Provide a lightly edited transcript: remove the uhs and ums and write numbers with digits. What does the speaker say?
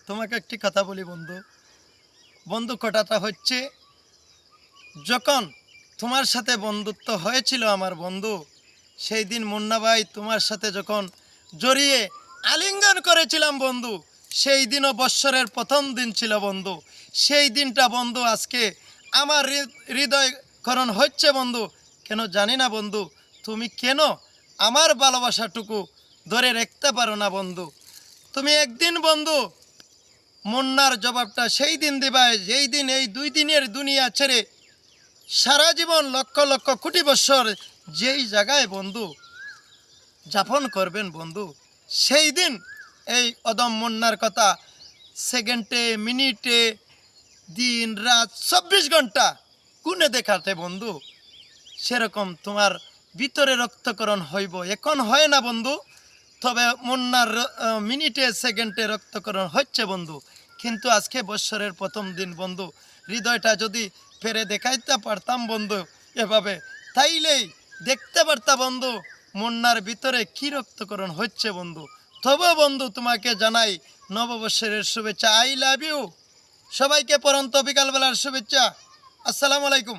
তোমাকে একটি কথা বলি বন্ধু। বন্ধু কথাটা হচ্ছে, যখন তোমার সাথে বন্ধুত্ব হয়েছিল আমার বন্ধু, সেই দিন মুন্না ভাই তোমার সাথে যখন জড়িয়ে আলিঙ্গন করেছিলাম বন্ধু, সেই দিনও বৎসরের প্রথম দিন ছিল বন্ধু। সেই দিনটা বন্ধু আজকে আমার হৃদয়করণ হচ্ছে বন্ধু। কেন জানি না বন্ধু, তুমি কেন আমার ভালোবাসাটুকু ধরে রাখতে পারো না বন্ধু। তুমি একদিন বন্ধু মুন্নার জবাবটা সেই দিন দিবা, যেই দিন এই 2 দিনের দুনিয়া ছেড়ে সারা জীবন লক্ষ লক্ষ কোটি বৎসর যেই জায়গায় বন্ধু যাপন করবেন বন্ধু, সেই দিন এই অদম মুন্নার কথা সেকেন্ডে মিনিটে দিন রাত 24 ঘন্টা গুনে দেখাতে বন্ধু। সেরকম তোমার ভিতরে রক্তকরণ হইব, এখন হয় না বন্ধু। তবে মুন্নার মিনিটে সেকেন্ডে রক্তকরণ হচ্ছে বন্ধু। কিন্তু আজকে বৎসরের প্রথম দিন বন্ধু, হৃদয়টা যদি ফেরে দেখাইতে পারতাম বন্ধু এভাবে, তাইলেই দেখতে পারতাম বন্ধু মুন্নার ভিতরে কি রক্তকরণ হচ্ছে বন্ধু। তবে বন্ধু তোমাকে জানাই নববৎসরের শুভেচ্ছা। I love you. সবাইকে পরন্ত বিকালবেলার শুভেচ্ছা। আসসালামু আলাইকুম।